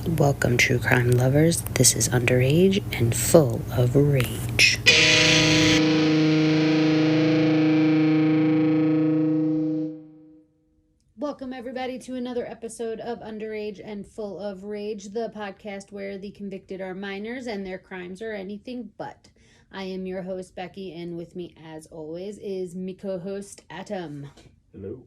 Welcome, true crime lovers. This is Underage and Full of Rage. Welcome, everybody, to another episode of Underage and Full of Rage, the podcast where the convicted are minors and their crimes are anything but. I am your host, Becky, and with me, as always, is my co-host, Atom. Hello.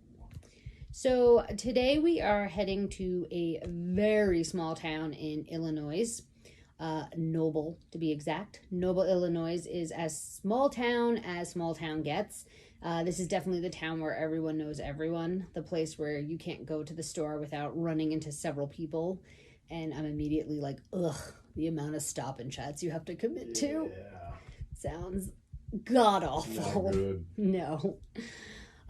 So today we are heading to a very small town in Illinois, Noble to be exact. Noble, Illinois is as small town gets. This is definitely the town where everyone knows everyone, the place where you can't go to the store without running into several people. And I'm immediately like, ugh, the amount of stop and chats you have to commit to. Sounds god-awful. Not good. No.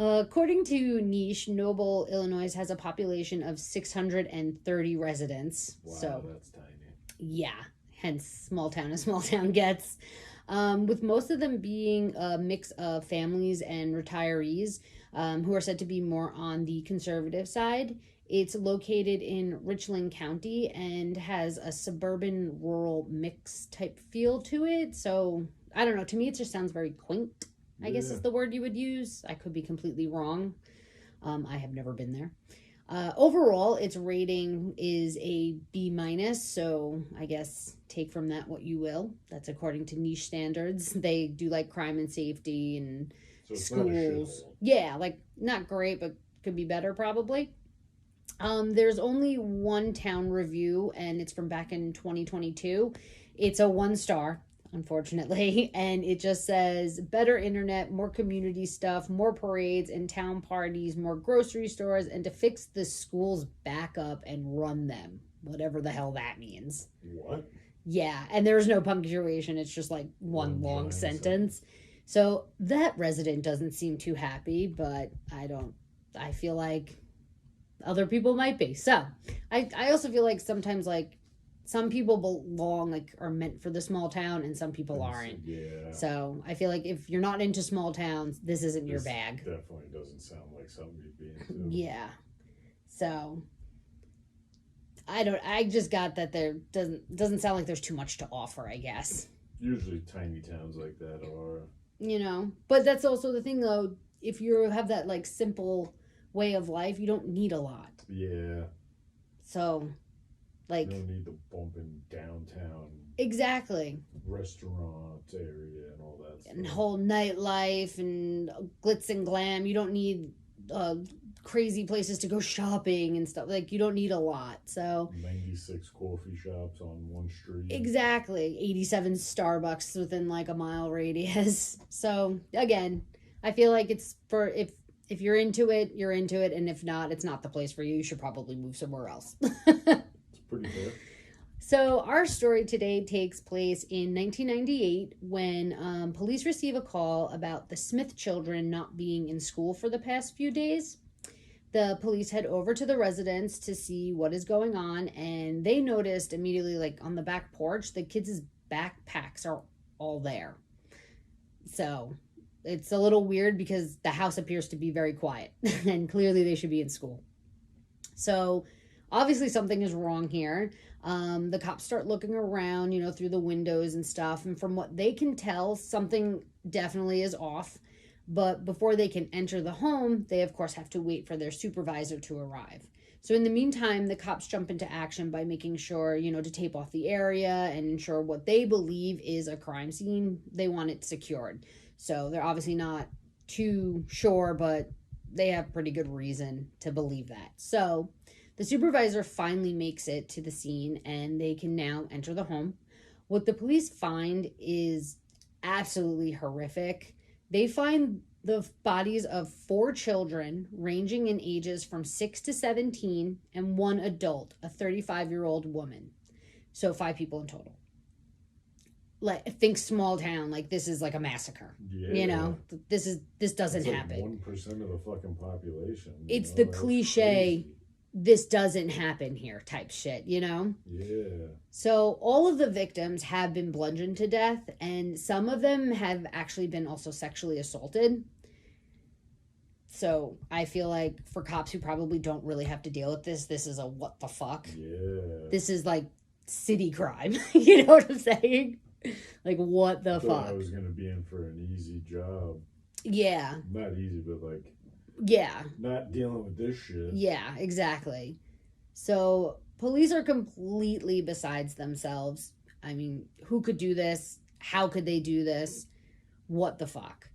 According to Niche, Noble, Illinois has a population of 630 residents. Wow, so that's tiny. Yeah, hence small town as small town gets. With most of them being a mix of families and retirees who are said to be more on the conservative side. It's located in Richland County and has a suburban rural mix type feel to it. So, I don't know, to me it just sounds very quaint, I guess is the word you would use. I could be completely wrong. I have never been there. Overall, its rating is a B-, so I guess take from that what you will. That's according to Niche standards. They do like crime and safety and so it's schools. Yeah, like not great, but could be better probably. There's only one town review, and it's from back in 2022. It's a 1-star, unfortunately, and it just says better internet, more community stuff, more parades and town parties, more grocery stores, and to fix the schools back up and run them, whatever the hell that means. What? Yeah, and there's no punctuation. It's just like one long sentence. So that resident doesn't seem too happy, but I feel like other people might be. So I also feel like sometimes like some people belong, like, are meant for the small town, and some people aren't. Yeah. So I feel like if you're not into small towns, this isn't your bag. Definitely doesn't sound like something you'd be into. Yeah. So I just got that there doesn't sound like there's too much to offer, I guess. Usually tiny towns like that are. You know, but that's also the thing though. If you have that like simple way of life, you don't need a lot. Yeah. So, like, you don't need the bumping downtown. Exactly. Restaurant area and all that stuff. And whole nightlife and glitz and glam. You don't need crazy places to go shopping and stuff. Like, you don't need a lot. So 96 coffee shops on one street. Exactly. 87 Starbucks within like a mile radius. So again, I feel like it's for if you're into it, you're into it, and if not, it's not the place for you. You should probably move somewhere else. It's pretty fair. So our story today takes place in 1998 when police receive a call about the Smith children not being in school for the past few days. The police head over to the residence to see what is going on, and they noticed immediately, like on the back porch, the kids' backpacks are all there. So it's a little weird because the house appears to be very quiet and clearly they should be in school. So obviously something is wrong here. The cops start looking around, through the windows and stuff. And from what they can tell, something definitely is off. But before they can enter the home, they of course have to wait for their supervisor to arrive. So in the meantime, the cops jump into action by making sure, to tape off the area and ensure what they believe is a crime scene. They want it secured. So they're obviously not too sure, but they have pretty good reason to believe that. So the supervisor finally makes it to the scene and they can now enter the home. What the police find is absolutely horrific. They find the bodies of 4 children ranging in ages from 6 to 17 and 1 adult, a 35-year-old woman. So 5 people in total. Like, think small town, like this is like a massacre. Yeah. This doesn't like happen. 1% of the fucking population. It's the cliche, this doesn't happen here type shit, Yeah. So all of the victims have been bludgeoned to death, and some of them have actually been also sexually assaulted. So I feel like for cops who probably don't really have to deal with this, this is a what the fuck. Yeah. This is like city crime. You know what I'm saying? Like, what the I thought fuck? I was gonna be in for an easy job. Yeah. Not easy, but like Yeah. not dealing with this shit. Yeah, exactly. So police are completely besides themselves. I mean, who could do this? How could they do this? What the fuck?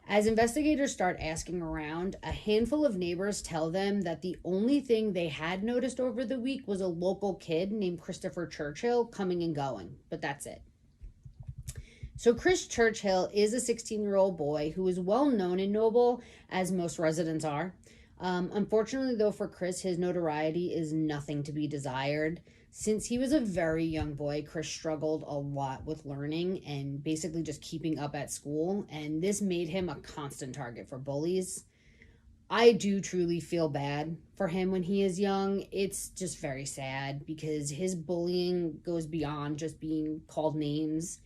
As investigators start asking around, a handful of neighbors tell them that the only thing they had noticed over the week was a local kid named Christopher Churchill coming and going, but that's it. So Chris Churchill is a 16-year-old boy who is well known in Noble, as most residents are. Unfortunately, though, for Chris, his notoriety is nothing to be desired. Since he was a very young boy, Chris struggled a lot with learning and basically just keeping up at school, and this made him a constant target for bullies. I do truly feel bad for him when he is young. It's just very sad because his bullying goes beyond just being called names.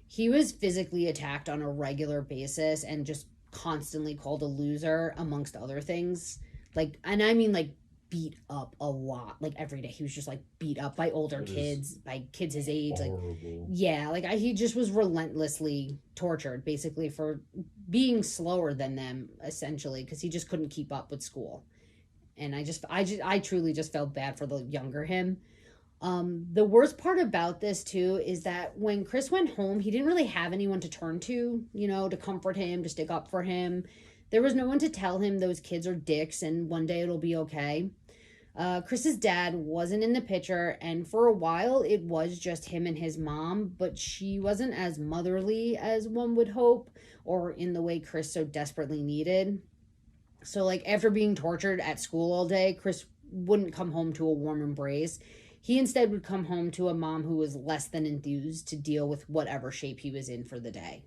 He was physically attacked on a regular basis and just constantly called a loser, amongst other things. Like, and I mean, like, beat up a lot, like every day. He was just like beat up by older kids, by kids his age. Horrible. Like, yeah, like he just was relentlessly tortured, basically, for being slower than them, essentially, because he just couldn't keep up with school. And I truly just felt bad for the younger him. The worst part about this too is that when Chris went home, he didn't really have anyone to turn to, you know, to comfort him, to stick up for him. There was no one to tell him those kids are dicks and one day it'll be okay. Chris's dad wasn't in the picture, and for a while it was just him and his mom, but she wasn't as motherly as one would hope, or in the way Chris so desperately needed. So, like, after being tortured at school all day, Chris wouldn't come home to a warm embrace. He instead would come home to a mom who was less than enthused to deal with whatever shape he was in for the day.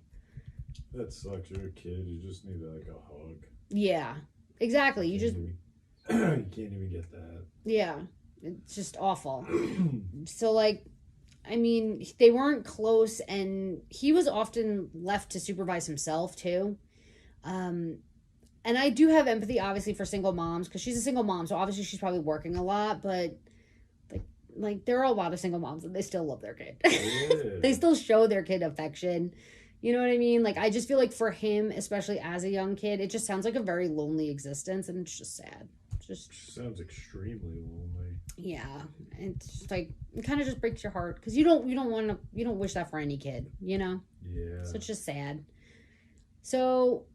That sucks. You're a kid. You just need like a hug. Yeah, exactly. You can't even get that. Yeah, it's just awful. So, like, I mean, they weren't close, and he was often left to supervise himself too. And I do have empathy, obviously, for single moms, because she's a single mom, so obviously she's probably working a lot, but like there are a lot of single moms and they still love their kid. Yeah. They still show their kid affection. You know what I mean? Like, I just feel like for him, especially as a young kid, it just sounds like a very lonely existence, and it's just sad. Just sounds extremely lonely. Yeah, it's just like, it kind of just breaks your heart because you don't wish that for any kid, you know. Yeah. So it's just sad. So,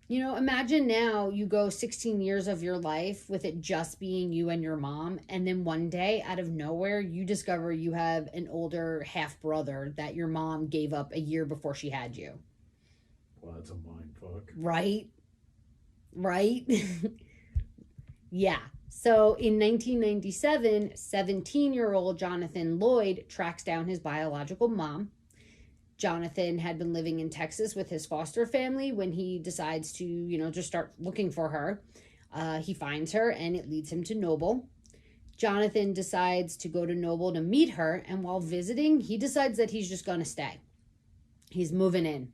you know, imagine now you go 16 years of your life with it just being you and your mom, and then one day out of nowhere you discover you have an older half brother that your mom gave up a year before she had you. Well, that's a mind fuck. Right? Yeah. So in 1997, 17-year-old Jonathan Lloyd tracks down his biological mom. Jonathan had been living in Texas with his foster family when he decides to, you know, just start looking for her. He finds her and it leads him to Noble. Jonathan decides to go to Noble to meet her, and while visiting, he decides that he's just going to stay. He's moving in.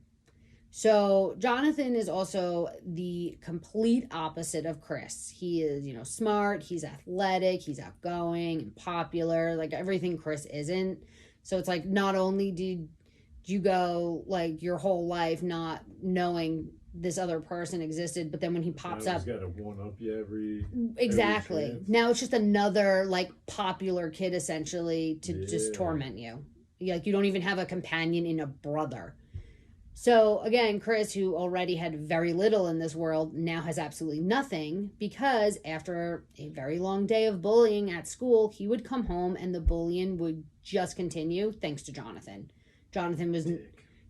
So Jonathan is also the complete opposite of Chris. He is, you know, smart, he's athletic, he's outgoing and popular, like everything Chris isn't. So it's like, not only did you go like your whole life not knowing this other person existed, but then when he pops up, he's got to one up you exactly. Every now it's just another like popular kid essentially to just torment you. Like, you don't even have a companion in a brother. So again, Chris, who already had very little in this world, now has absolutely nothing, because after a very long day of bullying at school, he would come home and the bullying would just continue thanks to Jonathan. Jonathan was,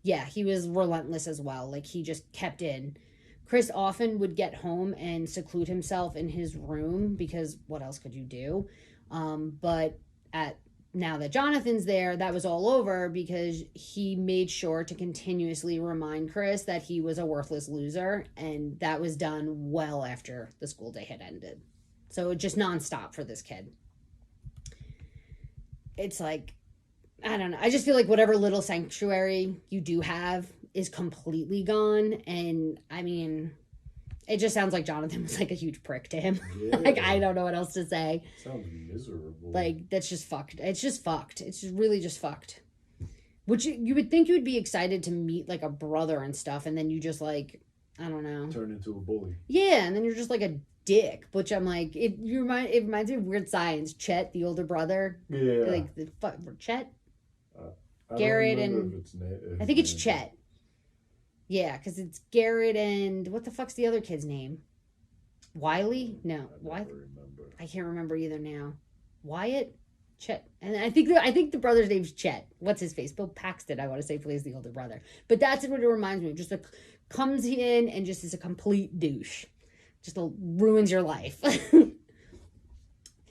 yeah, he was relentless as well. Like, he just kept in. Chris often would get home and seclude himself in his room because what else could you do? But now that Jonathan's there, that was all over because he made sure to continuously remind Chris that he was a worthless loser, and that was done well after the school day had ended. So just nonstop for this kid. It's like, I don't know. I just feel like whatever little sanctuary you do have is completely gone. And I mean, It just sounds like Jonathan was like a huge prick to him. Yeah. Like, I don't know what else to say. Sounds miserable. Like, that's just fucked. It's just fucked. It's just really just fucked. Which you would think you would be excited to meet like a brother and stuff, and then you just like, I don't know. Turn into a bully. Yeah, and then you're just like a dick. Which I'm like, it reminds me of Weird Science. Chet, the older brother. Yeah. Like the Chet. I Garrett don't and remember if I think it's Chet. Yeah, because it's Garrett and what the fuck's the other kid's name? Wiley? No, I can't remember either now. Wyatt, Chet, and I think the brother's name's Chet. What's his face? Bill Paxton. I want to say plays the older brother, but that's what it reminds me of. Just like comes in and just is a complete douche, just ruins your life.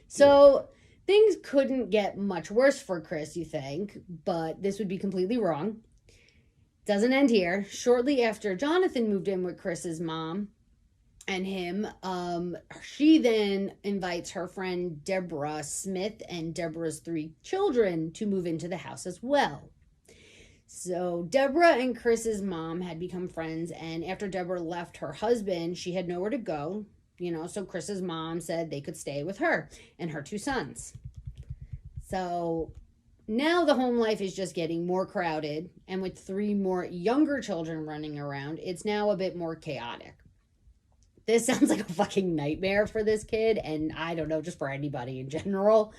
So. Things couldn't get much worse for Chris, you think, but this would be completely wrong. Doesn't end here. Shortly after Jonathan moved in with Chris's mom and him, she then invites her friend Deborah Smith and Deborah's 3 children to move into the house as well. So Deborah and Chris's mom had become friends, and after Deborah left her husband, she had nowhere to go. So Chris's mom said they could stay with her and her 2 sons. So now the home life is just getting more crowded, and with 3 more younger children running around, it's now a bit more chaotic. This sounds like a fucking nightmare for this kid, and I don't know, just for anybody in general.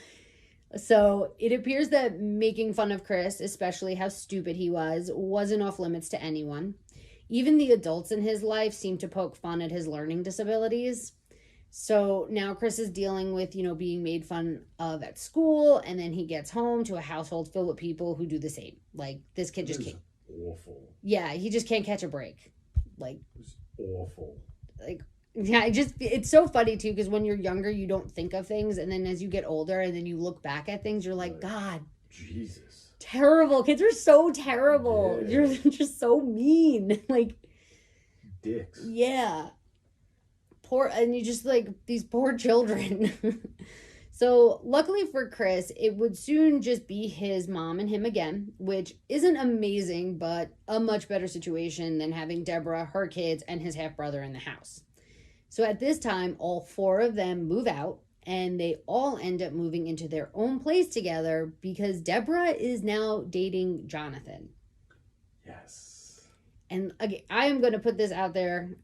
So it appears that making fun of Chris, especially how stupid he was, wasn't off limits to anyone. Even the adults in his life seem to poke fun at his learning disabilities. So now Chris is dealing with, being made fun of at school, and then he gets home to a household filled with people who do the same. Like, this kid just can't. Awful. Yeah, he just can't catch a break. Like, it's awful. Like, yeah, it's so funny too, because when you're younger, you don't think of things, and then as you get older, and then you look back at things, you're like, God, Jesus. Terrible. Kids are so terrible. Yeah. You're just so mean. Like, dicks. Yeah. And you just like these poor children. So luckily for Chris, it would soon just be his mom and him again, which isn't amazing, but a much better situation than having Deborah, her kids, and his half-brother in the house. So at this time, all 4 of them move out, and they all end up moving into their own place together because Deborah is now dating Jonathan. Yes. And again, I am going to put this out there.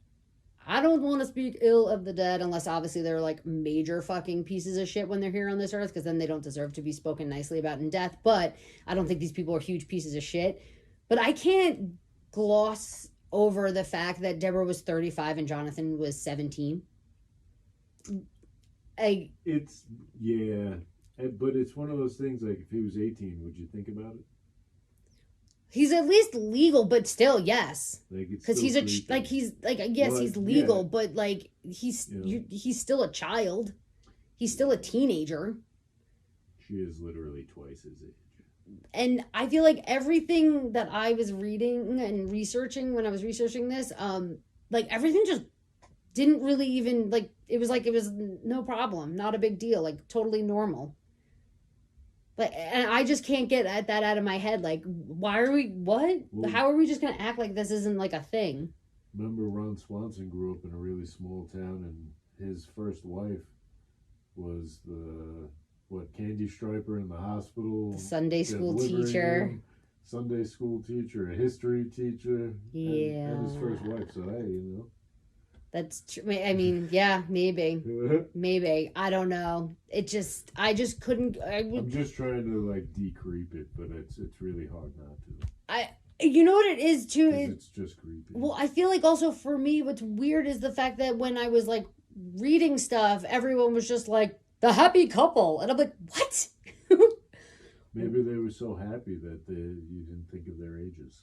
I don't want to speak ill of the dead unless obviously they're like major fucking pieces of shit when they're here on this earth, because then they don't deserve to be spoken nicely about in death. But I don't think these people are huge pieces of shit. But I can't gloss over the fact that Deborah was 35 and Jonathan was 17. But it's one of those things, like, if he was 18, would you think about it? He's at least legal, but still, yes. Because he's he's legal, yeah. but like he's still a child. He's still a teenager. She is literally twice his age. And I feel like everything that I was reading and researching when I was researching this, like everything just didn't really even it was no problem, not a big deal, like totally normal. And I just can't get that out of my head. Like, why are we, what? Well, how are we just going to act like this isn't like a thing? Remember Ron Swanson grew up in a really small town, and his first wife was the, candy striper in the hospital. The Sunday school teacher. Sunday school teacher, a history teacher. Yeah. And his first wife, so hey, That's true. I mean, yeah, maybe. Maybe. I don't know. I just couldn't. I'm just trying to decreep it, but it's really hard not to. You know what it is too? It's just creepy. Well, I feel like also for me, what's weird is the fact that when I was reading stuff, everyone was just like, the happy couple. And I'm like, what? Maybe they were so happy that you didn't think of their ages.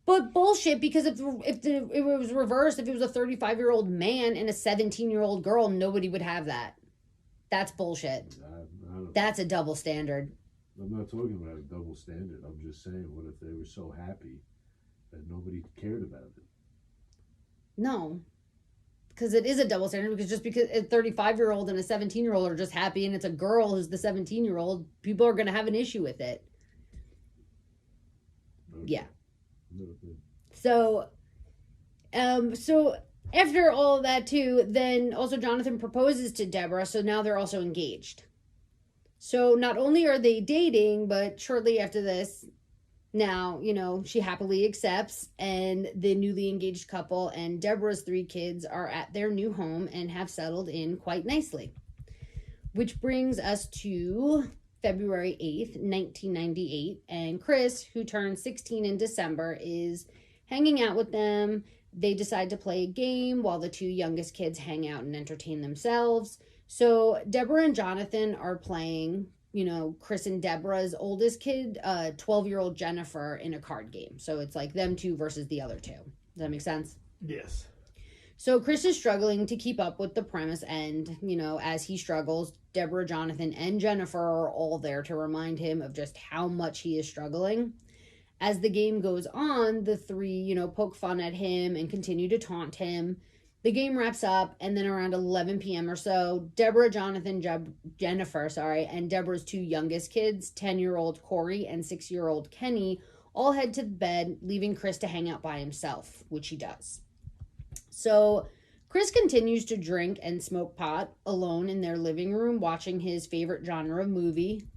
But bullshit, because if it was reversed, if it was a 35-year-old man and a 17-year-old girl, nobody would have that. That's bullshit. That's a double standard. I'm not talking about a double standard. I'm just saying, what if they were so happy that nobody cared about it? No. Because it is a double standard, because just because a 35-year-old and a 17-year-old are just happy and it's a girl who's the 17-year-old, people are going to have an issue with it. Okay. Yeah. So After all of that, too, then also Jonathan proposes to Deborah, so now they're also engaged. So not only are they dating, but shortly after this, now, she happily accepts, and the newly engaged couple and Deborah's 3 kids are at their new home and have settled in quite nicely. Which brings us to February 8th, 1998, and Chris, who turned 16 in December, is hanging out with them. They decide to play a game while the 2 youngest kids hang out and entertain themselves. So Deborah and Jonathan are playing, Chris and Deborah's oldest kid, 12-year-old Jennifer, in a card game. So it's like them 2 versus the other 2. Does that make sense? Yes. So Chris is struggling to keep up with the premise, and, as he struggles, Deborah, Jonathan, and Jennifer are all there to remind him of just how much he is struggling. As the game goes on, the 3, poke fun at him and continue to taunt him. The game wraps up, and then around 11 p.m. or so, Deborah, Jonathan, Jennifer, and Deborah's 2 youngest kids, 10-year-old Corey and 6-year-old Kenny, all head to bed, leaving Chris to hang out by himself, which he does. So Chris continues to drink and smoke pot alone in their living room, watching his favorite genre of movie,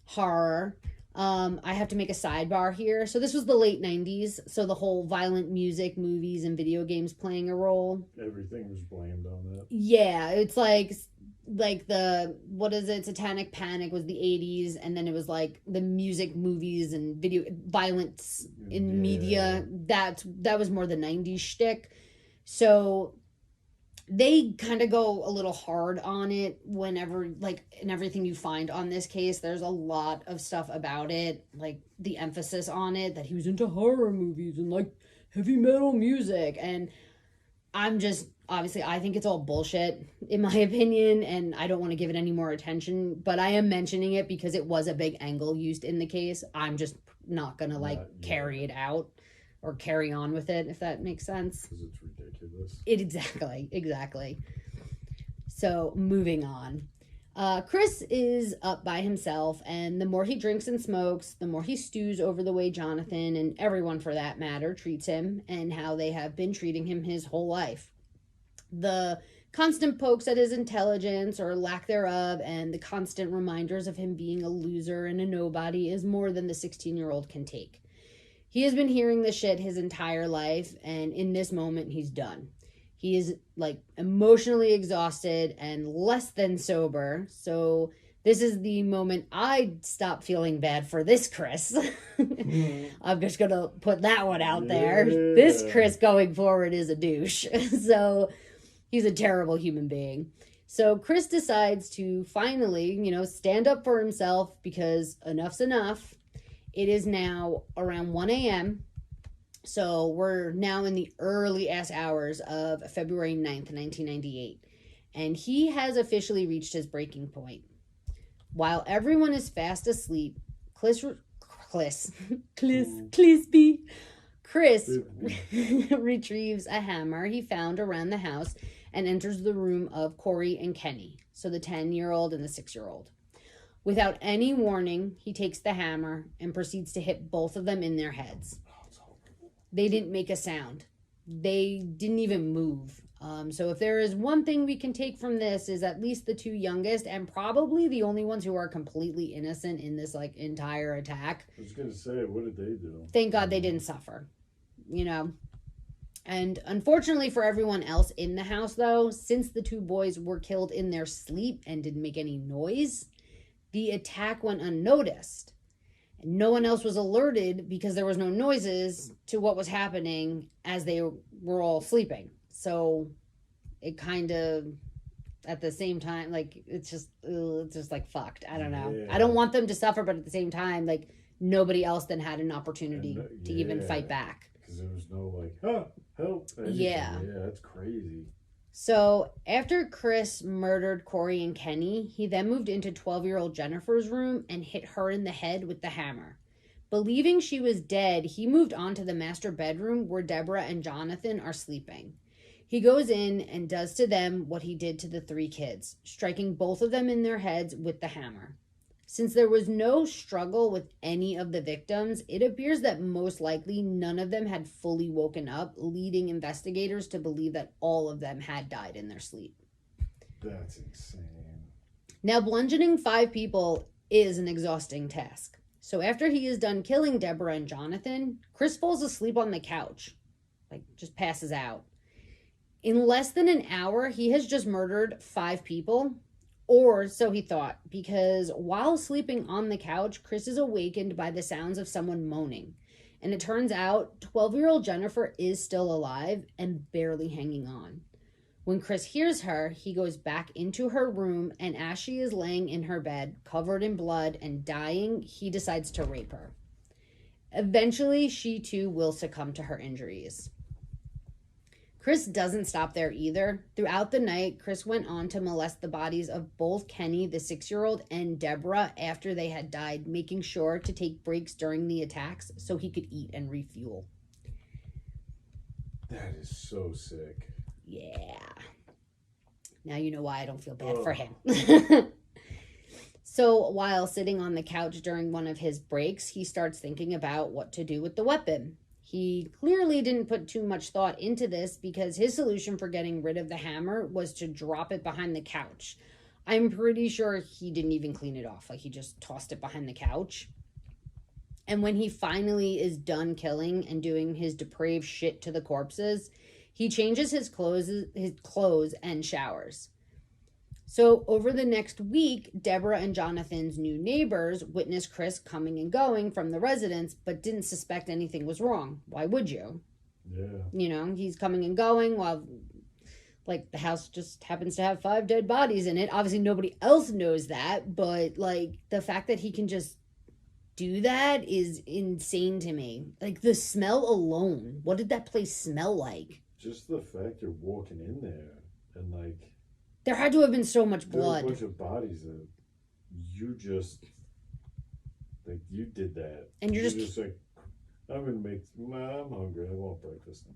horror. I have to make a sidebar here. So this was the late 90s, so the whole violent music, movies, and video games playing a role. Everything was blamed on that. Yeah, it's like the, Satanic Panic was the 80s, and then it was like the music, movies, and video violence in media. That was more the 90s shtick. So they kind of go a little hard on it whenever, in everything you find on this case. There's a lot of stuff about it, the emphasis on it, that he was into horror movies and, heavy metal music. And I'm just, obviously, I think it's all bullshit, in my opinion, and I don't want to give it any more attention. But I am mentioning it because it was a big angle used in the case. I'm just not going to, carry it out or carry on with it, if that makes sense. Because it's ridiculous. Exactly. So, moving on. Chris is up by himself, and the more he drinks and smokes, the more he stews over the way Jonathan, and everyone for that matter, treats him, and how they have been treating him his whole life. The constant pokes at his intelligence, or lack thereof, and the constant reminders of him being a loser and a nobody is more than the 16-year-old can take. He has been hearing this shit his entire life, and in this moment, he's done. He is, emotionally exhausted and less than sober, so this is the moment I stop feeling bad for this Chris. I'm just gonna put that one out there. This Chris going forward is a douche. So, he's a terrible human being. So, Chris decides to finally, stand up for himself, because enough's enough. It is now around 1 a.m., so we're now in the early-ass hours of February 9th, 1998, and he has officially reached his breaking point. While everyone is fast asleep, Chris retrieves a hammer he found around the house and enters the room of Corey and Kenny, so the 10-year-old and the 6-year-old. Without any warning, he takes the hammer and proceeds to hit both of them in their heads. They didn't make a sound. They didn't even move. So if there is one thing we can take from this, is at least the 2 youngest, and probably the only ones who are completely innocent in this entire attack. I was going to say, what did they do? Thank God they didn't suffer, And unfortunately for everyone else in the house, though, since the 2 boys were killed in their sleep and didn't make any noise, the attack went unnoticed. No one else was alerted because there was no noises to what was happening as they were all sleeping. So it kind of, at the same time, it's just fucked. I don't know. Yeah. I don't want them to suffer, but at the same time, nobody else then had an opportunity to even fight back. Because there was no help. Anything. Yeah, that's crazy. So, after Chris murdered Corey and Kenny, he then moved into 12-year-old Jennifer's room and hit her in the head with the hammer. Believing she was dead, he moved on to the master bedroom where Deborah and Jonathan are sleeping. He goes in and does to them what he did to the 3 kids, striking both of them in their heads with the hammer. Since there was no struggle with any of the victims, it appears that most likely none of them had fully woken up, leading investigators to believe that all of them had died in their sleep. That's insane. Now, bludgeoning 5 people is an exhausting task. So after he is done killing Deborah and Jonathan, Chris falls asleep on the couch, like just passes out. In less than an hour, he has just murdered 5 people, or so he thought, because while sleeping on the couch, Chris is awakened by the sounds of someone moaning. And it turns out 12-year-old Jennifer is still alive and barely hanging on. When Chris hears her, he goes back into her room, and as she is laying in her bed, covered in blood and dying, he decides to rape her. Eventually, she too will succumb to her injuries. Chris doesn't stop there either. Throughout the night, Chris went on to molest the bodies of both Kenny, the 6-year-old, and Deborah after they had died, making sure to take breaks during the attacks so he could eat and refuel. That is so sick. Yeah. Now you know why I don't feel bad for him. So while sitting on the couch during one of his breaks, he starts thinking about what to do with the weapon. He clearly didn't put too much thought into this because his solution for getting rid of the hammer was to drop it behind the couch. I'm pretty sure he didn't even clean it off. Like, he just tossed it behind the couch. And when he finally is done killing and doing his depraved shit to the corpses, he changes his clothes and showers. So over the next week, Deborah and Jonathan's new neighbors witnessed Chris coming and going from the residence, but didn't suspect anything was wrong. Why would you? Yeah. You know, he's coming and going while, like, the house just happens to have 5 dead bodies in it. Obviously, nobody else knows that, but, like, the fact that he can just do that is insane to me. Like, the smell alone. What did that place smell like? Just the fact you're walking in there and, like, there had to have been so much blood. There's a bunch of bodies that you just, like, you did that. And you're just like, I'm hungry. I want breakfast.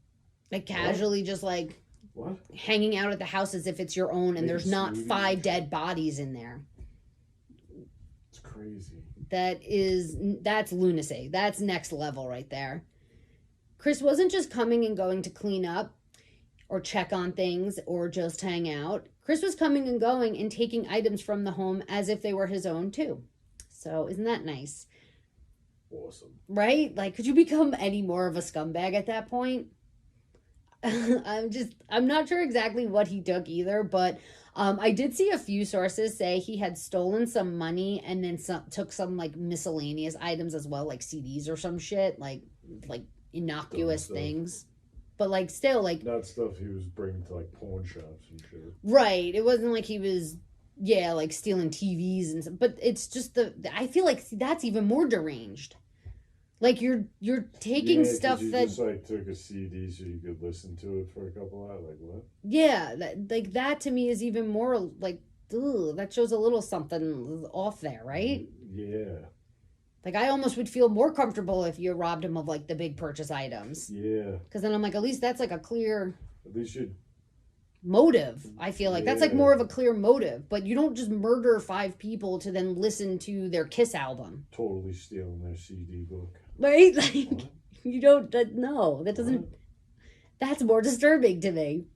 Like, casually just, like, what? Hanging out at the house as if it's your own, and there's not 5 dead bodies in there. It's crazy. That's lunacy. That's next level right there. Chris wasn't just coming and going to clean up or check on things or just hang out. Chris was coming and going and taking items from the home as if they were his own too. So isn't that nice? Awesome. Right? Like, could you become any more of a scumbag at that point? I'm not sure exactly what he took either, but I did see a few sources say he had stolen some money and then took some, like, miscellaneous items as well, like CDs or some shit, like innocuous things. But, like, still, like, not stuff he was bringing to, like, pawn shops and shit. Right. It wasn't like he was, like, stealing TVs and stuff. But it's just I feel like that's even more deranged. Like, you're taking stuff you that... just, like, took a CD so you could listen to it for a couple hours. Like, what? Yeah. That to me is even more, like, ugh, that shows a little something off there, right? Yeah. Like, I almost would feel more comfortable if you robbed him of, like, the big purchase items. Yeah. Because then I'm like, at least that's, like, a clear... At least you... motive, I feel like. That's, like, more of a clear motive. But you don't just murder 5 people to then listen to their Kiss album. Totally stealing their CD book. Right? Like, what? You don't... no, that doesn't... What? That's more disturbing to me.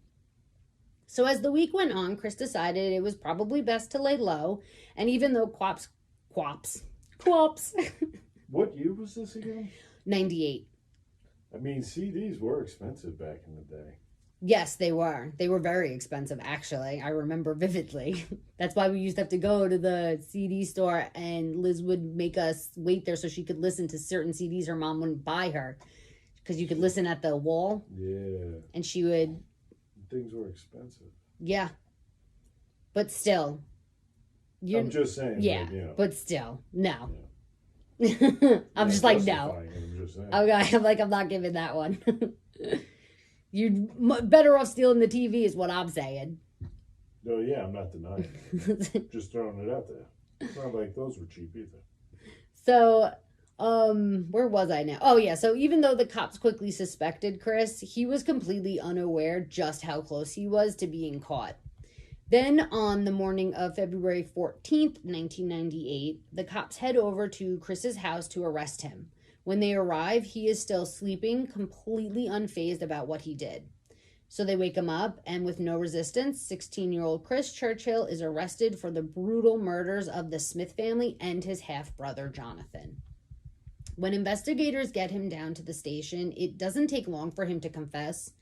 So as the week went on, Chris decided it was probably best to lay low. And even though Quops. What year was this again? 98. I mean, CDs were expensive back in the day. Yes, they were. They were very expensive, actually. I remember vividly. That's why we used to have to go to the CD store, and Liz would make us wait there so she could listen to certain CDs her mom wouldn't buy her. Because you could listen at the wall. Yeah. And she would... Things were expensive. Yeah. But still... I'm just saying. Yeah, like, you know, but still, no. Yeah. I'm just like, no. I'm just saying. I'm like, I'm not giving that one. You're better off stealing the TV is what I'm saying. No, yeah, I'm not denying it. Just throwing it out there. It's not like those were cheap either. So, where was I now? Oh, yeah. So even though the cops quickly suspected Chris, he was completely unaware just how close he was to being caught. Then on the morning of February 14th, 1998, the cops head over to Chris's house to arrest him. When they arrive, he is still sleeping, completely unfazed about what he did. So they wake him up, and with no resistance, 16-year-old Chris Churchill is arrested for the brutal murders of the Smith family and his half-brother, Jonathan. When investigators get him down to the station, it doesn't take long for him to confess.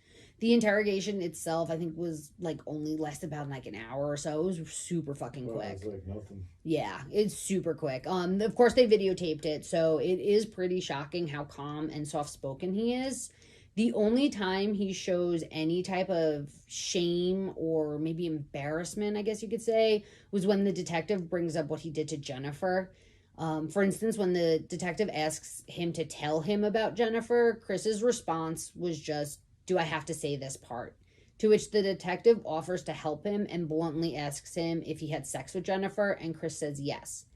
The interrogation itself, I think, was like only less about like an hour or so. It was super fucking quick. It's like nothing. Yeah, it's super quick. Of course they videotaped it, so it is pretty shocking how calm and soft-spoken he is. The only time he shows any type of shame or maybe embarrassment, I guess you could say, was when the detective brings up what he did to Jennifer. For instance, when the detective asks him to tell him about Jennifer, Chris's response was just, "Do I have to say this part?" To which the detective offers to help him and bluntly asks him if he had sex with Jennifer, and Chris says yes.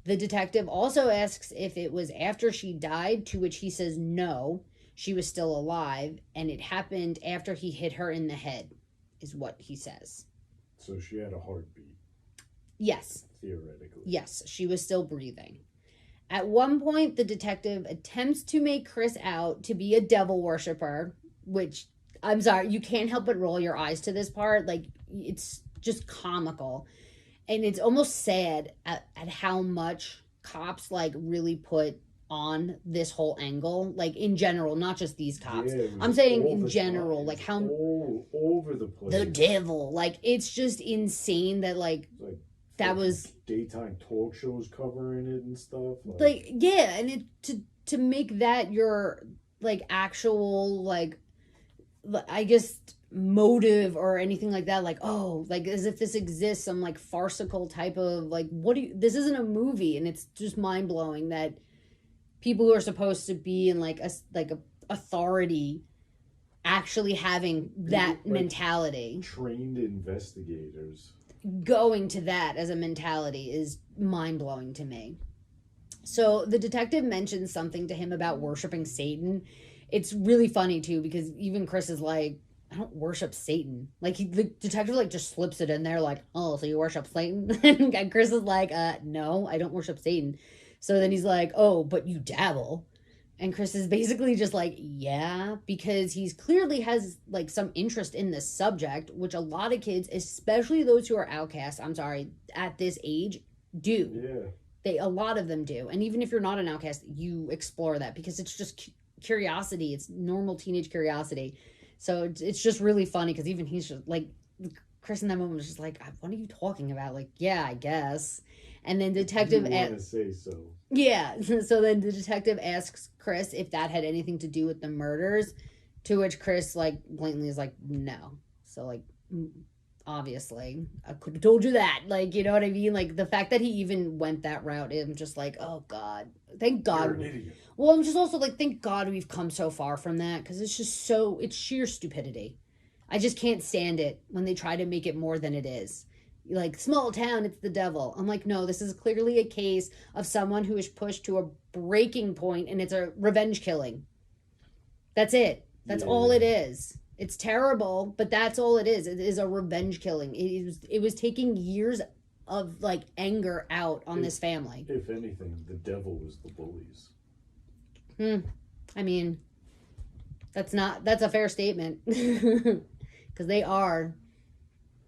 The detective also asks if it was after she died, to which he says no, she was still alive, and it happened after he hit her in the head, is what he says. So she had a heartbeat. Yes. Theoretically. Yes, she was still breathing. At one point, the detective attempts to make Chris out to be a devil worshiper, which, I'm sorry, you can't help but roll your eyes to this part. Like, it's just comical. And it's almost sad at how much cops, like, really put on this whole angle, like in general, not just these cops. Yeah, I'm saying in general, like how all over the place. The devil, like it's just insane that like that was daytime talk shows covering it and stuff. Like yeah, and it to make that your like actual like I guess motive or anything like that, like oh, like as if this exists, some like farcical type of like this isn't a movie, and it's just mind blowing that people who are supposed to be in like a authority actually having that like mentality. Trained investigators going to that as a mentality is mind-blowing to me. So the detective mentions something to him about worshiping Satan. It's really funny too, because even Chris is like, I don't worship Satan. Like the detective like just slips it in there like, oh, so you worship Satan? And Chris is like, no, I don't worship Satan. So then he's like, oh, but you dabble. And Chris is basically just like, yeah, because he's clearly has like some interest in this subject, which a lot of kids, especially those who are outcasts, at this age, do. Yeah. A lot of them do. And even if you're not an outcast, you explore that because it's just curiosity. It's normal teenage curiosity. So it's just really funny because even he's just like, Chris in that moment was just like, what are you talking about? Like, yeah, I guess. And then detective want to say so. Yeah. So then the detective asks Chris if that had anything to do with the murders, to which Chris like blatantly is like, no. So like, obviously, I could have told you that. Like, you know what I mean? Like the fact that he even went that route, I'm just like, oh God, thank God. You're an idiot. Well, I'm just also like, thank God we've come so far from that because it's just it's sheer stupidity. I just can't stand it when they try to make it more than it is. Like, small town, it's the devil. I'm like, no, this is clearly a case of someone who is pushed to a breaking point, and it's a revenge killing. That's it. That's all it is. It's terrible, but that's all it is. It is a revenge killing. It was taking years of, like, anger out on this family. If anything, the devil was the bullies. I mean, that's a fair statement. Because they are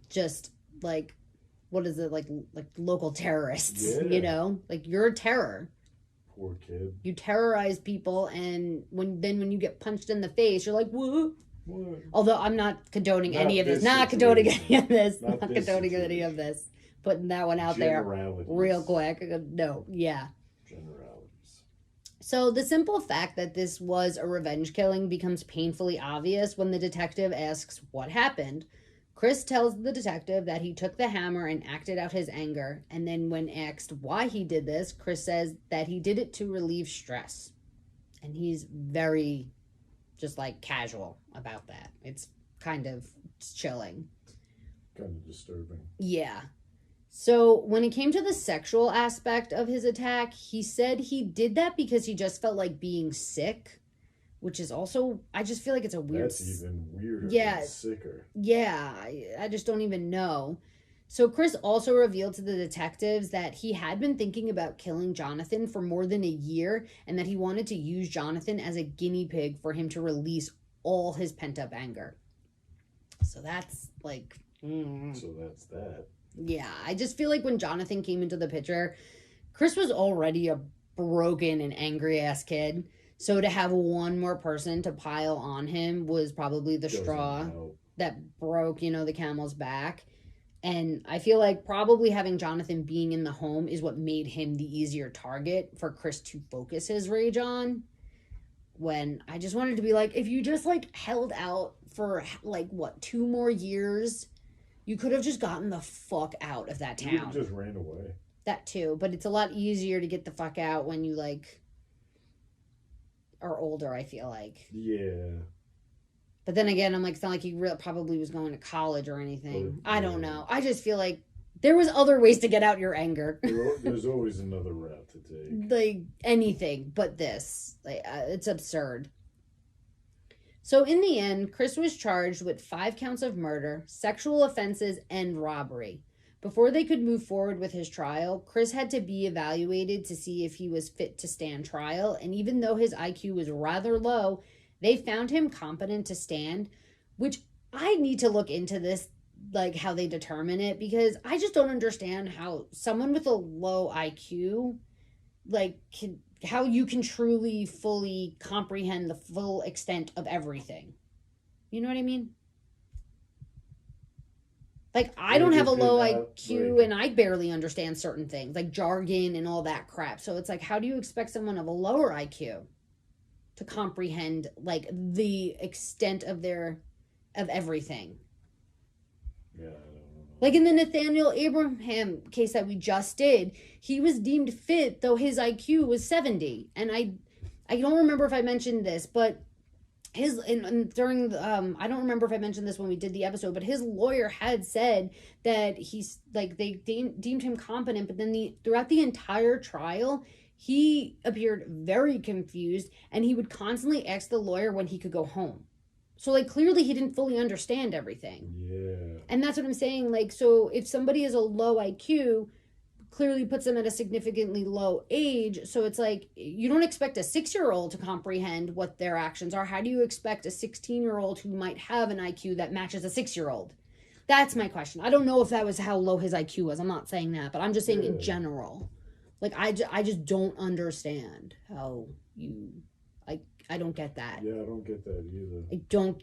just, like... what is it, like local terrorists, you know? Like, you're a terror. Poor kid. You terrorize people, and when you get punched in the face, you're like, what? Although I'm not condoning any of this. Not condoning any of this. Not condoning any of this. Putting that one out there real quick. No, yeah. Generalities. So the simple fact that this was a revenge killing becomes painfully obvious when the detective asks what happened. Chris tells the detective that he took the hammer and acted out his anger, and then when asked why he did this, Chris says that he did it to relieve stress. And he's very just like casual about that. It's kind of chilling. Kind of disturbing. Yeah. So when it came to the sexual aspect of his attack, he said he did that because he just felt like being sick. Which is also, I just feel like it's a weird... That's even weirder. Yeah. Sicker. Yeah, I just don't even know. So Chris also revealed to the detectives that he had been thinking about killing Jonathan for more than a year and that he wanted to use Jonathan as a guinea pig for him to release all his pent-up anger. So that's like... So that's that. Yeah, I just feel like when Jonathan came into the picture, Chris was already a broken and angry-ass kid. So to have one more person to pile on him was probably the straw that broke, the camel's back. And I feel like probably having Jonathan being in the home is what made him the easier target for Chris to focus his rage on. When I just wanted to be like, if you just held out for 2 more years, you could have just gotten the fuck out of that town. You just ran away. That too, but it's a lot easier to get the fuck out when you are older, I feel like. Yeah. But then again, I'm like, it's not like he probably was going to college or anything. I don't know. I just feel like there was other ways to get out your anger. There's always another route to take. Anything but this. It's absurd. So in the end, Chris was charged with 5 counts of murder, sexual offenses, and robbery. Before they could move forward with his trial, Chris had to be evaluated to see if he was fit to stand trial. And even though his IQ was rather low, they found him competent to stand, which I need to look into this, how they determine it, because I just don't understand how someone with a low IQ, how you can truly, fully comprehend the full extent of everything. You know what I mean? I don't have a low IQ and I barely understand certain things, jargon and all that crap. So it's how do you expect someone of a lower IQ to comprehend the extent of everything? Yeah, I don't know. In the Nathaniel Abraham case that we just did, he was deemed fit though his IQ was 70. And I don't remember if I mentioned this, but I don't remember if I mentioned this when we did the episode, but his lawyer had said that he's they deemed him competent, but then throughout the entire trial, he appeared very confused and he would constantly ask the lawyer when he could go home. So clearly he didn't fully understand everything. Yeah. And that's what I'm saying. So if somebody is a low IQ, clearly puts them at a significantly low age. So it's you don't expect a 6-year-old to comprehend what their actions are. How do you expect a 16-year-old who might have an IQ that matches a 6-year-old? That's my question. I don't know if that was how low his IQ was. I'm not saying that, but I'm just saying in general. I just don't understand how you... I don't get that. Yeah, I don't get that either. I don't...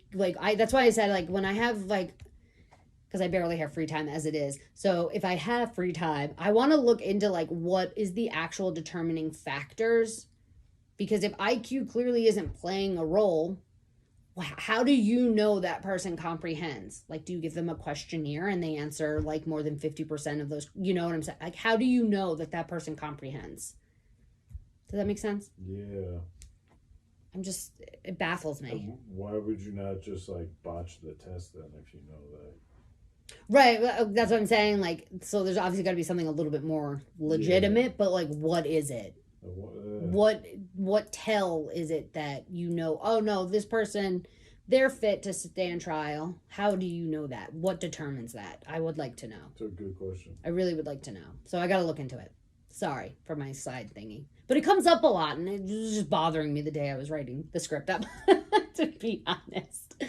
that's why I said, when I have, because I barely have free time as it is. So if I have free time, I want to look into what is the actual determining factors. Because if IQ clearly isn't playing a role, how do you know that person comprehends? Do you give them a questionnaire and they answer more than 50% of those? You know what I'm saying? How do you know that person comprehends? Does that make sense? Yeah. It baffles me. Why would you not just botch the test then if you know that? Right, that's what I'm saying. So there's obviously got to be something a little bit more legitimate, but what is it? What tell is it that oh no, this person, they're fit to stand trial? How do you know that? What determines that? I would like to know. It's a good question. I really would like to know. So I got to look into it. Sorry for my side thingy. But it comes up a lot, and it was just bothering me the day I was writing the script up, to be honest.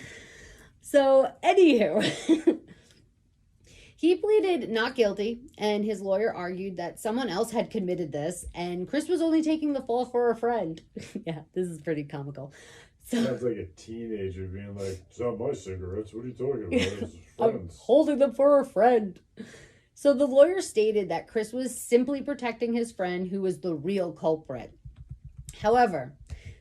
So, anywho, he pleaded not guilty, and his lawyer argued that someone else had committed this, and Chris was only taking the fall for a friend. Yeah, this is pretty comical. Sounds like a teenager being it's not my cigarettes. What are you talking about? It's friends. I'm holding them for a friend. So the lawyer stated that Chris was simply protecting his friend who was the real culprit. However,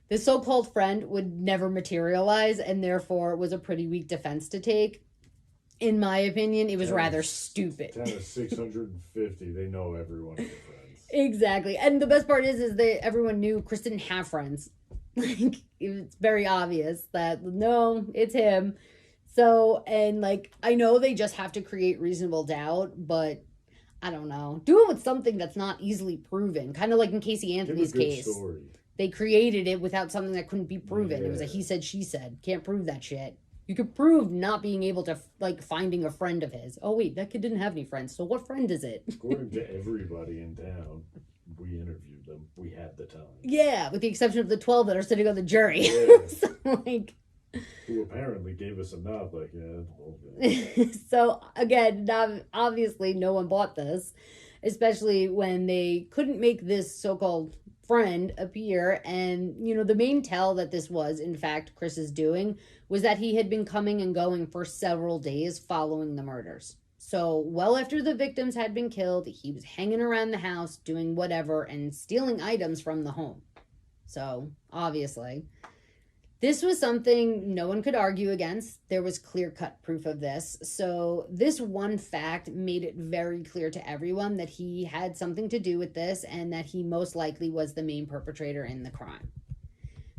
the so-called friend would never materialize and therefore was a pretty weak defense to take. In my opinion, it was rather stupid. 10 of 650, they know everyone is friends. Exactly. And the best part is that everyone knew Chris didn't have friends. It's very obvious that, no, it's him. So, and I know they just have to create reasonable doubt, but I don't know. Do it with something that's not easily proven. Kind of like in Casey Anthony's case. Story. They created it without something that couldn't be proven. Yeah. It was a he said, she said. Can't prove that shit. You could prove not being able to, like, finding a friend of his. Oh, wait, that kid didn't have any friends, so what friend is it? According to everybody in town, we interviewed them. We had the time. Yeah, with the exception of the 12 that are sitting on the jury. Yeah. So, like... Who apparently gave us a nod, like, yeah, okay. So, again, obviously no one bought this, especially when they couldn't make this so-called friend appear. And, you know, the main tell that this was, in fact, Chris's doing was that he had been coming and going for several days following the murders. So, well after the victims had been killed, he was hanging around the house, doing whatever, and stealing items from the home. So, obviously... This was something no one could argue against. There was clear-cut proof of this. So this one fact made it very clear to everyone that he had something to do with this and that he most likely was the main perpetrator in the crime.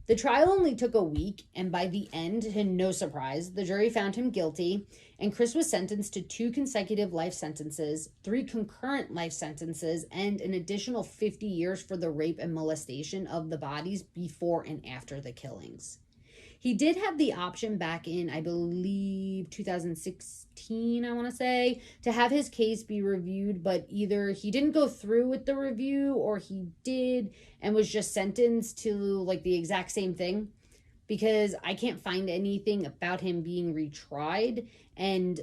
The trial only took a week, and by the end, to no surprise, the jury found him guilty, and Chris was sentenced to 2 consecutive life sentences, 3 concurrent life sentences, and an additional 50 years for the rape and molestation of the bodies before and after the killings. He did have the option back in, I believe, 2016, I want to say, to have his case be reviewed, but either he didn't go through with the review or he did and was just sentenced to, like, the exact same thing, because I can't find anything about him being retried and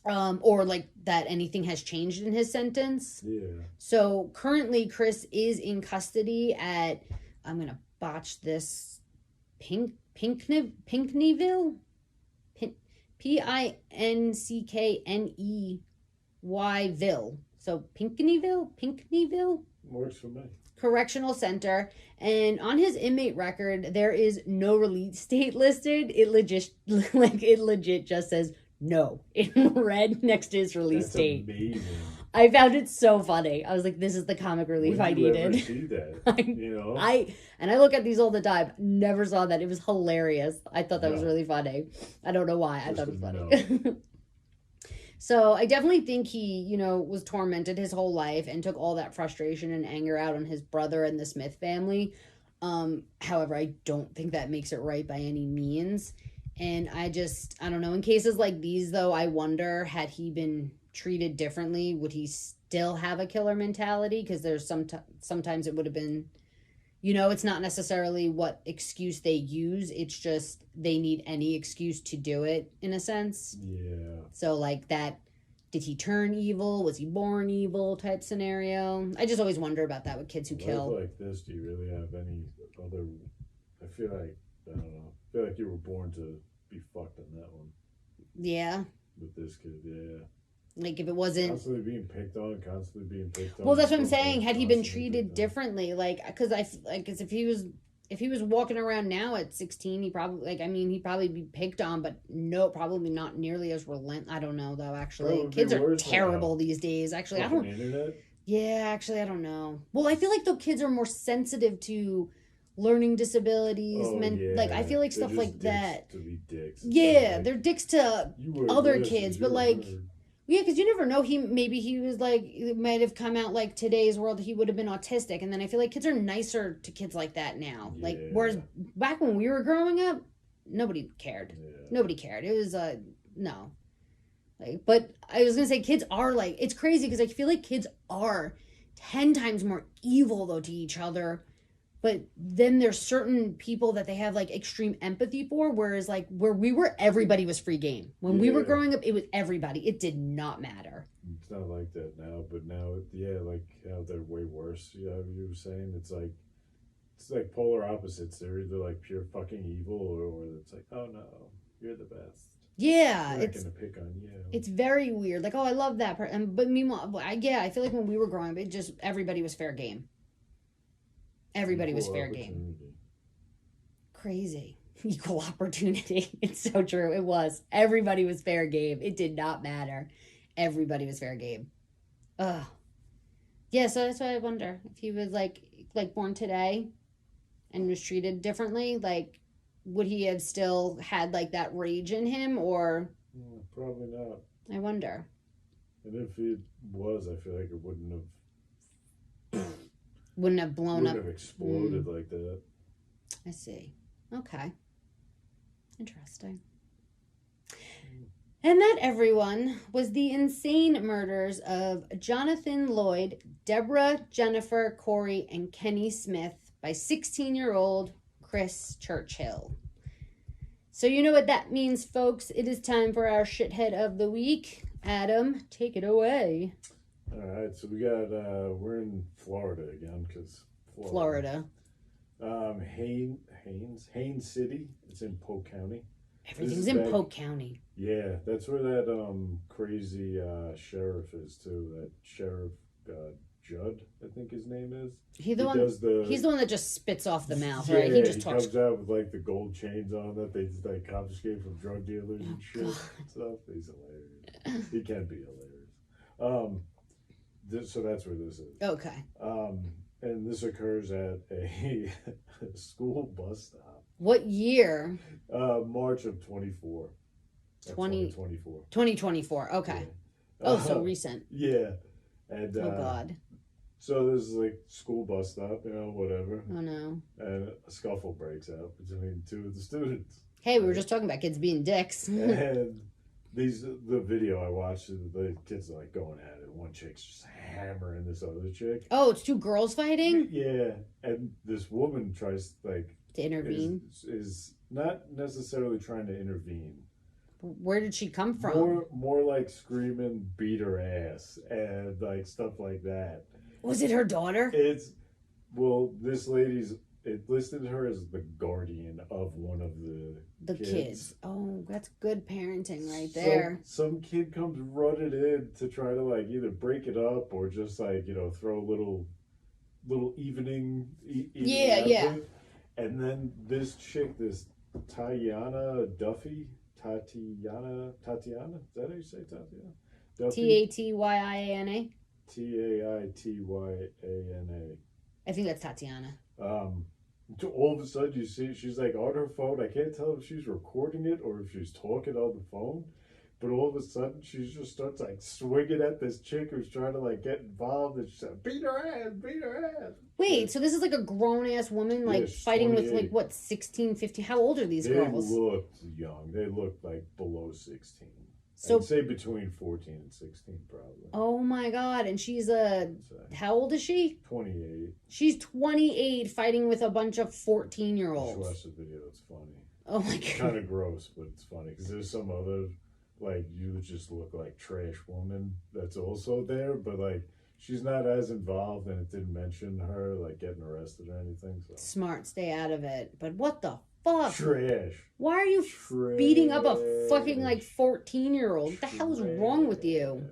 or like that anything has changed in his sentence. Yeah. So currently Chris is in custody at, I'm going to botch this, Pinckneyville? Pinckneyville. So Pinckneyville? Works for me. Correctional Center. And on his inmate record, there is no release date listed. It legit just says no in red next to his release date. Amazing. I found it so funny. I was like, this is the comic relief I needed. Ever see that? You know? I look at these all the time. Never saw that. It was hilarious. I thought that was really funny. I don't know why. I thought it was funny. So I definitely think he, you know, was tormented his whole life and took all that frustration and anger out on his brother and the Smith family. However, I don't think that makes it right by any means. And I don't know. In cases like these, though, I wonder, had he been treated differently, would he still have a killer mentality? Because there's sometimes it would have been, you know, it's not necessarily what excuse they use. It's just they need any excuse to do it, in a sense. Yeah. So, like that, did he turn evil? Was he born evil type scenario? I just always wonder about that with kids who kill. Like this, do you really have any other... I feel like, I don't know. I feel like you were born to be fucked on that one. Yeah. With this kid, yeah. Like, if it wasn't... Constantly being picked on. Well, that's what I'm saying. Had he been treated differently, like, because if he was walking around now at 16, he probably, like, I mean, he'd probably be picked on, but no, probably not nearly as relentless. I don't know, though, actually. Kids are terrible these days. Actually, I don't... Internet? Yeah, actually, I don't know. Well, I feel like, though, kids are more sensitive to learning disabilities. Like, I feel like stuff like that. To be dicks. Yeah, like, they're dicks to other kids, but, like... Yeah, because you never know. Maybe he was like, it might have come out like today's world, he would have been autistic. And then I feel like kids are nicer to kids like that now. Yeah. Like, whereas back when we were growing up, nobody cared. Yeah. Nobody cared. It was, no. Like, but I was going to say kids are like, it's crazy because I feel like kids are 10 times more evil though to each other. But then there's certain people that they have like extreme empathy for, whereas like where we were, everybody was free game. When we were growing up, it was everybody. It did not matter. It's not like that now, but now, like how they're way worse. You know, you were saying it's like polar opposites. They're either like pure fucking evil, or it's like, oh no, you're the best. Yeah, it's gonna pick on you. It's very weird. Like, oh, I love that person, but meanwhile, I feel like when we were growing up, it just everybody was fair game. Everybody was fair game. Crazy. Equal opportunity. It's so true. It was. Everybody was fair game. It did not matter. Everybody was fair game. Ugh. Yeah, so that's why I wonder if he was like born today and was treated differently, like would he have still had like that rage in him, or probably not. I wonder. And if it was, I feel like it wouldn't have blown up. Wouldn't have exploded like that. I see. Okay. Interesting. And that, everyone, was the insane murders of Jonathan Lloyd, Deborah, Jennifer, Corey, and Kenny Smith by 16-year-old Chris Churchill. So you know what that means, folks. It is time for our shithead of the week. Adam, take it away. All right, so we got, we're in Florida again, because Florida. Haines City. It's in Polk County. Everything's in Polk County. Yeah, that's where that crazy sheriff is too. That sheriff Judd, I think his name is. He's the one that just spits off the mouth, right? He just talks. Comes out with like the gold chains on that they like confiscate from drug dealers and shit and stuff. He's hilarious. He can be hilarious. So that's where this is. Okay. And this occurs at a school bus stop. What year? March of 2024. 2024. Okay. Yeah. So recent. Yeah. And oh God. So this is like school bus stop, whatever. Oh no. And a scuffle breaks out between two of the students. Hey, we were just talking about kids being dicks. And the video I watched, the kids are like going at it. One chick's just hammering this other chick. Oh, it's two girls fighting? Yeah. And this woman tries to intervene. Is not necessarily trying to intervene. Where did she come from? More like screaming, beat her ass, and like stuff like that. Was it her daughter? This lady's. It listed her as the guardian of one of the kids. Oh, that's good parenting right there. Some kid comes running in to try to like either break it up or just like throw a little evening. Yeah. And then this chick, this Tatiana Duffy. Tatiana, is that how you say Tatiana? Tatyana. Taityaana. I think that's Tatiana. All of a sudden you see she's like on her phone. I can't tell if she's recording it or if she's talking on the phone. But all of a sudden she just starts like swinging at this chick who's trying to like get involved, and she said, beat her ass. Wait, so this is like a grown-ass woman like fighting 28. With like what, 16, 15? How old are these girls? They looked young. They looked like below 16. So I'd say between 14 and 16 probably. Oh my God. And she's how old is she? 28. She's 28 fighting with a bunch of 14-year-olds. You should watch the video. It's funny. Oh my God. It's kind of gross, but it's funny because there's some other, like, you just look like trash woman that's also there, but like she's not as involved, and it didn't mention her like getting arrested or anything. So. Smart, stay out of it. But what the fuck? Trash. Why are you beating up a fucking like 14-year-old? What the hell is wrong with you?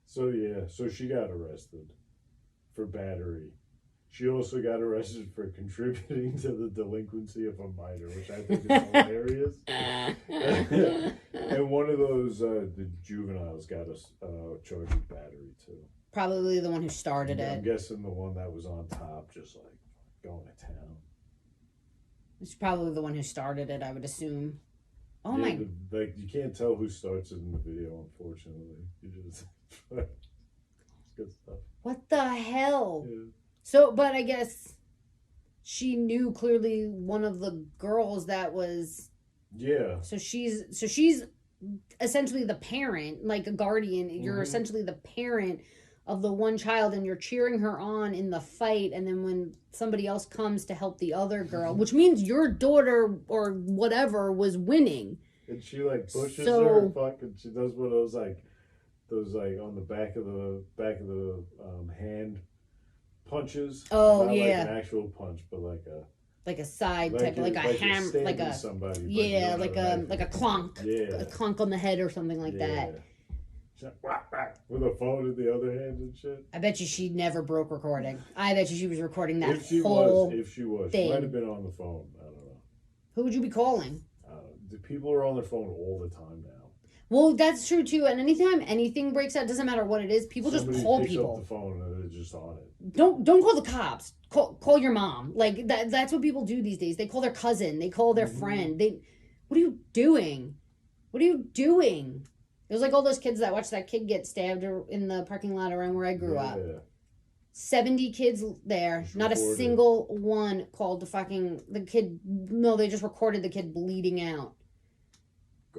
So she got arrested for battery. She also got arrested for contributing to the delinquency of a minor, which I think is hilarious. And one of those, the juveniles got a charge of battery too. Probably the one who started it. I'm guessing the one that was on top, just like going to town. It's probably the one who started it, I would assume. Oh my! Like you can't tell who starts it in the video, unfortunately. You just it's good stuff. What the hell? Yeah. So, but I guess she knew clearly one of the girls that was. Yeah. So she's essentially the parent, like a guardian. You're essentially the parent of the one child, and you're cheering her on in the fight, and then when somebody else comes to help the other girl, which means your daughter or whatever was winning, and she like pushes her fucking, she does one of those like on the back of the hand punches. Oh, not yeah, like an actual punch, but like a side type, like a ham, like a somebody, yeah, like a clunk, yeah, a clunk on the head or something like that. With a phone in the other hand and shit. I bet you she never broke recording. I bet you she was recording that if she whole was, she might have been on the phone. I don't know. Who would you be calling? The people are on their phone all the time now. Well, that's true too. And anytime anything breaks out, doesn't matter what it is, people just call people. Up the phone and they're just on it. Don't call the cops. Call your mom. Like that's what people do these days. They call their cousin. They call their friend. What are you doing? What are you doing? It was like all those kids that watched that kid get stabbed in the parking lot around where I grew up. 70 kids there. Not a single one called the kid. No, they just recorded the kid bleeding out.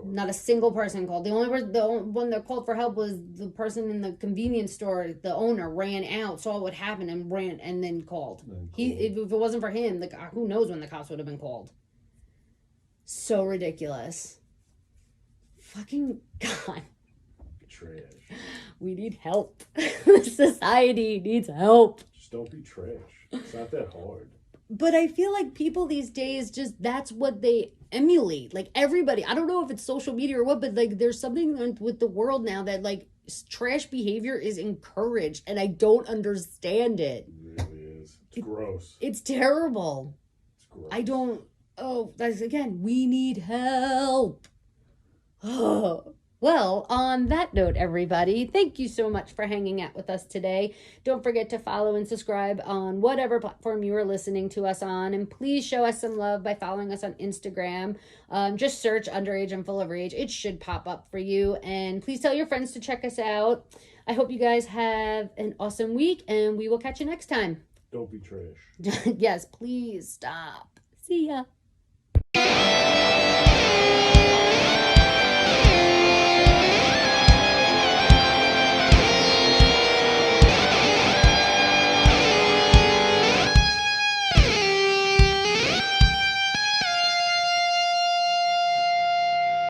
Not a single person called. The one that called for help was the person in the convenience store. The owner ran out, saw what happened, and ran, and then called. If it wasn't for him, who knows when the cops would have been called. So ridiculous. Fucking God. Trash. We need help. Society needs help. Just don't be trash. It's not that hard. But I feel like people these days that's what they emulate. Like everybody, I don't know if it's social media or what, but like there's something with the world now that like trash behavior is encouraged, and I don't understand it. It really is. It's gross. It's terrible. It's gross. I don't. Oh, that's again. We need help. Oh. Well, on that note, everybody, thank you so much for hanging out with us today. Don't forget to follow and subscribe on whatever platform you are listening to us on. And please show us some love by following us on Instagram. Just search Underage and Full of Rage. It should pop up for you. And please tell your friends to check us out. I hope you guys have an awesome week, and we will catch you next time. Don't be trash. Yes, please stop. See ya.